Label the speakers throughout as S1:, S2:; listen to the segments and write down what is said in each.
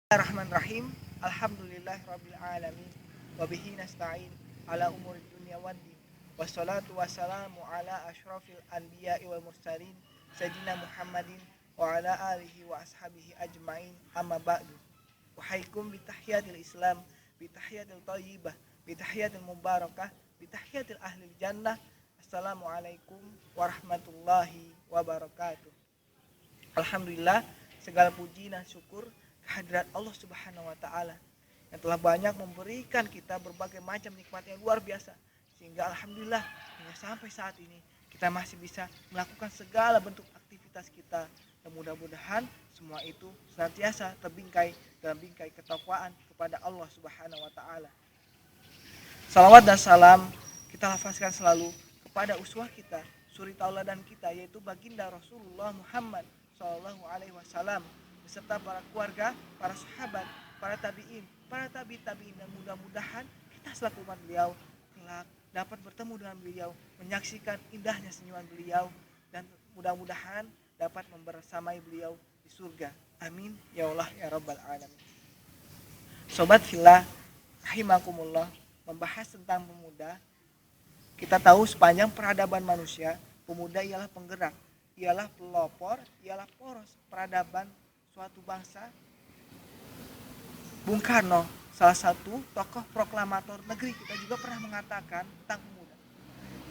S1: Bismillahirrahmanirrahim. Alhamdulillahirabbil alamin. Wa bihi nasta'in ala umuri dunya waddin. Wassalatu wassalamu ala asyrafil anbiya'i wal mursalin sayyidina Muhammadin wa ala alihi wa ashabihi ajmain. Amma ba'du. Wahaikum bitahiyatil Islam, bitahiyatil thayyibah, bitahiyatil mubarakah, bitahiyatil ahlil jannah. Assalamualaikum warahmatullahi wabarakatuh. Alhamdulillah, segala puji dan syukur kehadirat Allah Subhanahu wa taala yang telah banyak memberikan kita berbagai macam nikmat yang luar biasa, sehingga alhamdulillah hingga sampai saat ini kita masih bisa melakukan segala bentuk aktivitas kita, dan mudah-mudahan semua itu senantiasa terbingkai dalam bingkai ketakwaan kepada Allah Subhanahu wa taala. Salawat dan salam kita lafazkan selalu kepada uswah kita, suri tauladan kita, yaitu baginda Rasulullah Muhammad Shallallahu Alaihi Wasallam, beserta para keluarga, para sahabat, para tabiin, para tabiin, dan mudah-mudahan kita selaku umat beliau kelak dapat bertemu dengan beliau, menyaksikan indahnya senyuman beliau, dan mudah-mudahan dapat membersamai beliau di surga. Amin ya Allah ya Rabbal alamin. Sobat fillah rahimakumullah, membahas tentang pemuda. Kita tahu sepanjang peradaban manusia, pemuda ialah penggerak, ialah pelopor, ialah poros peradaban suatu bangsa. Bung Karno, salah satu tokoh proklamator negeri kita, juga pernah mengatakan tentang pemuda,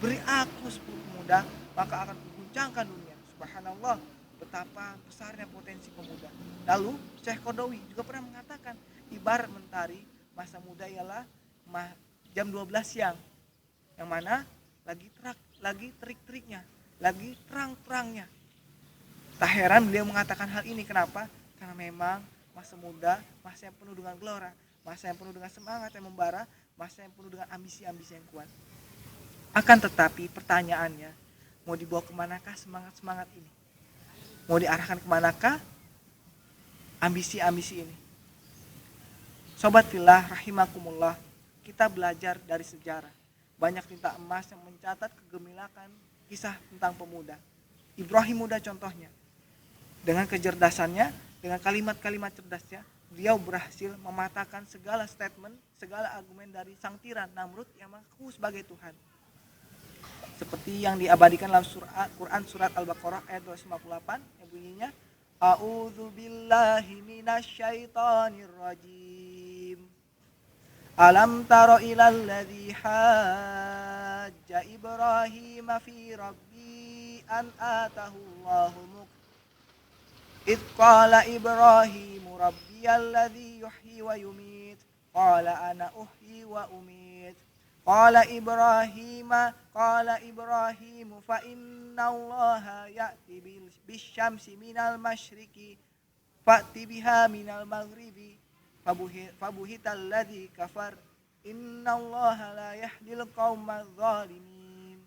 S1: beri aku 10 pemuda maka akan kuguncangkan dunia. Subhanallah, betapa besarnya potensi pemuda. Lalu Syekh Qadawi juga pernah mengatakan, ibarat mentari, masa muda ialah jam 12 siang, yang mana lagi terik-teriknya, lagi terang-terangnya. Tak heran beliau mengatakan hal ini. Kenapa? Karena memang masa muda, masa yang penuh dengan gelora, masa yang penuh dengan semangat yang membara, masa yang penuh dengan ambisi-ambisi yang kuat. Akan tetapi pertanyaannya, mau dibawa kemanakah semangat-semangat ini? Mau diarahkan kemanakah ambisi-ambisi ini? Sobat fillah rahimakumullah, kita belajar dari sejarah. Banyak tinta emas yang mencatat kegemilangan kisah tentang pemuda. Ibrahim muda contohnya. Dengan kecerdasannya, dengan kalimat-kalimat cerdasnya, beliau berhasil mematahkan segala statement, segala argumen dari sang tiran Namrud yang mengaku sebagai Tuhan. Seperti yang diabadikan dalam Quran surat Al-Baqarah ayat 258 yang bunyinya, A'udzu billahi minasyaitonir rajim. Alam taro ilal ladzi hajja Ibrahim fi rabbi an atahu Allahu mulk. Idh qala Ibrahimu rabbiyalladzi yuhyi wa yumit. Qala ana uhyi wa umit. Qala Ibrahimu fa inna Allaha ya'ti bisyamsi minal masyriqi fa'ti biha minal maghribi fabuhital ladzi kafar innallaha la yahdil qaumadz zalimin.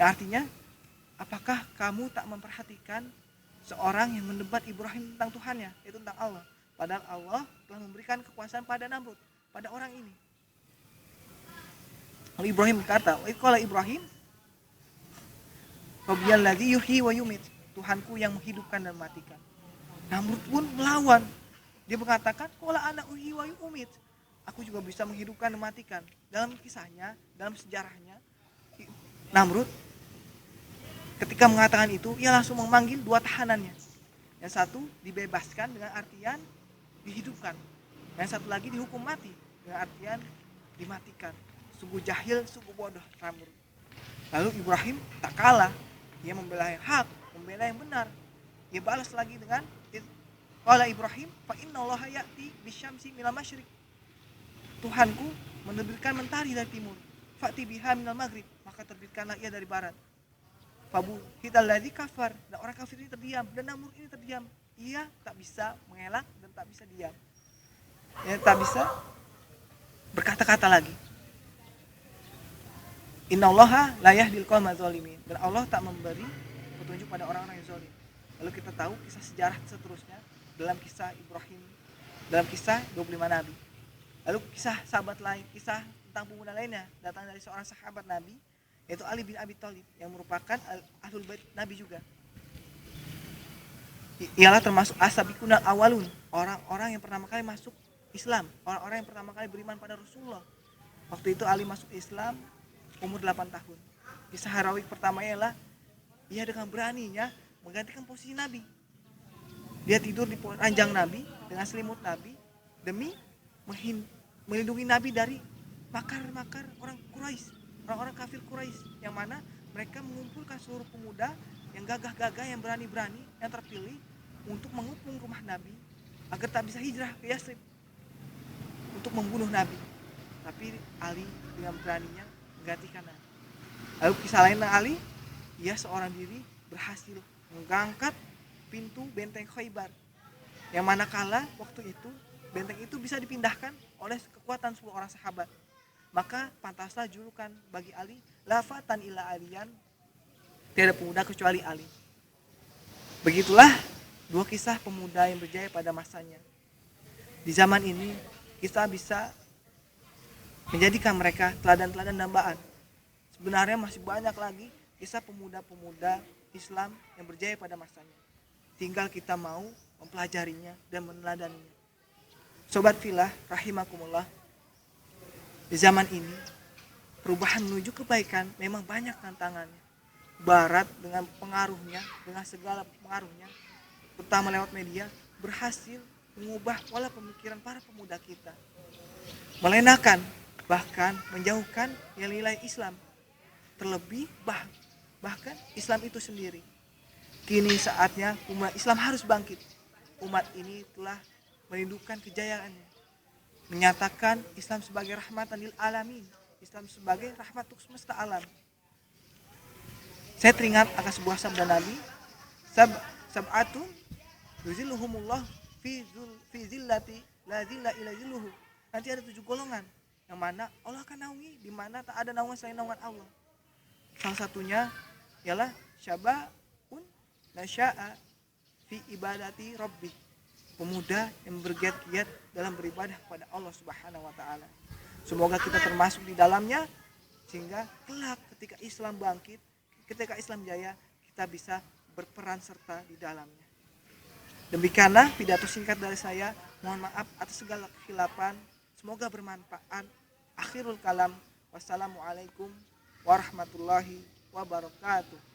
S1: Yang artinya, apakah kamu tak memperhatikan seorang yang mendebat Ibrahim tentang Tuhannya, yaitu tentang Allah, padahal Allah telah memberikan kekuasaan pada Namrud, pada orang ini. Lalu Ibrahim berkata, qala Ibrahim rabbiyalladzi yuhyi wa yumit, Tuhanku yang menghidupkan dan mematikan. Namrud pun melawan. Dia mengatakan, qala ana uhyi wa umit, aku juga bisa menghidupkan dan mematikan. Dalam kisahnya, dalam sejarahnya, Namrud ketika mengatakan itu, ia langsung memanggil 2 tahanannya. Yang satu dibebaskan dengan artian dihidupkan, yang satu lagi dihukum mati dengan artian dimatikan. Sungguh jahil, sungguh bodoh Namrud. Lalu Ibrahim tak kalah, ia membela yang hak, membela yang benar. Ia balas lagi dengan qala Ibrahim fa innallaha ya'ti bisyamsi minal masyriq, Tuhanku menerbitkan mentari dari timur, fa'ti biha minal maghrib, maka terbitkanlah ia dari barat. Fabuhital ladzi kafar, dan orang kafir ini terdiam, dan Namrud ini terdiam. Ia tak bisa mengelak dan tak bisa diam. Ia tak bisa berkata-kata lagi. Innallaha la yahdil qaumadz zalimin, dan Allah tak memberi petunjuk pada orang-orang yang zalim. Lalu kita tahu kisah sejarah seterusnya dalam kisah Ibrahim, dalam kisah 25 nabi. Lalu kisah sahabat lain, kisah tentang pemuda lainnya datang dari seorang sahabat Nabi, yaitu Ali bin Abi Thalib, yang merupakan ahlul bait Nabi juga. ialah termasuk asabikuna awalun, orang-orang yang pertama kali masuk Islam, orang-orang yang pertama kali beriman pada Rasulullah. Waktu itu Ali masuk Islam umur 8 tahun. Kisah heroik pertamanya ialah ia dengan beraninya menggantikan posisi Nabi. Dia tidur di ranjang Nabi dengan selimut Nabi demi melindungi Nabi dari makar-makar orang Quraisy, orang-orang kafir Quraisy, yang mana mereka mengumpulkan seluruh pemuda yang gagah-gagah, yang berani-berani, yang terpilih untuk mengepung rumah Nabi agar tak bisa hijrah ke Yasrib untuk membunuh Nabi. Tapi Ali dengan beraninya menggantikan Nabi. Lalu kisah lain Ali, ia seorang diri berhasil mengangkat pintu benteng Khaybar, yang manakala waktu itu benteng itu bisa dipindahkan oleh kekuatan 10 orang sahabat. Maka pantaslah julukan bagi Ali, lafatan ila aliyan, tiada pemuda kecuali Ali. Begitulah dua kisah pemuda yang berjaya pada masanya. Di zaman ini kita bisa menjadikan mereka teladan-teladan dambaan. Sebenarnya masih banyak lagi kisah pemuda-pemuda Islam yang berjaya pada masanya. Tinggal kita mau mempelajarinya dan meneladaninya. Sobat filah rahimakumullah, di zaman ini perubahan menuju kebaikan memang banyak tantangannya. Barat dengan pengaruhnya, dengan segala pengaruhnya, terutama lewat media, berhasil mengubah pola pemikiran para pemuda kita, melenakan bahkan menjauhkan nilai-nilai Islam, terlebih bahkan Islam itu sendiri. Kini saatnya umat Islam harus bangkit. Umat ini telah merindukan kejayaannya, menyatakan Islam sebagai rahmatan lil alamin, Islam sebagai rahmat untuk semesta alam. Saya teringat akan sebuah sabda Nabi, sab'atun yuzilluhumullah fi zillati la zilla illa zilluhu. Nanti ada 7 golongan yang mana Allah akan naungi, di mana tak ada naungan selain naungan Allah. Salah satunya ialah syaba'un nasya'a fi ibadati rabbi, pemuda yang bergiat-giat dalam beribadah kepada Allah Subhanahu wa taala. Semoga kita termasuk di dalamnya, sehingga kelak ketika Islam bangkit, ketika Islam jaya, kita bisa berperan serta di dalamnya. Demikianlah pidato singkat dari saya. Mohon maaf atas segala kekhilafan. Semoga bermanfaat. Akhirul kalam. Wassalamualaikum warahmatullahi wabarakatuh.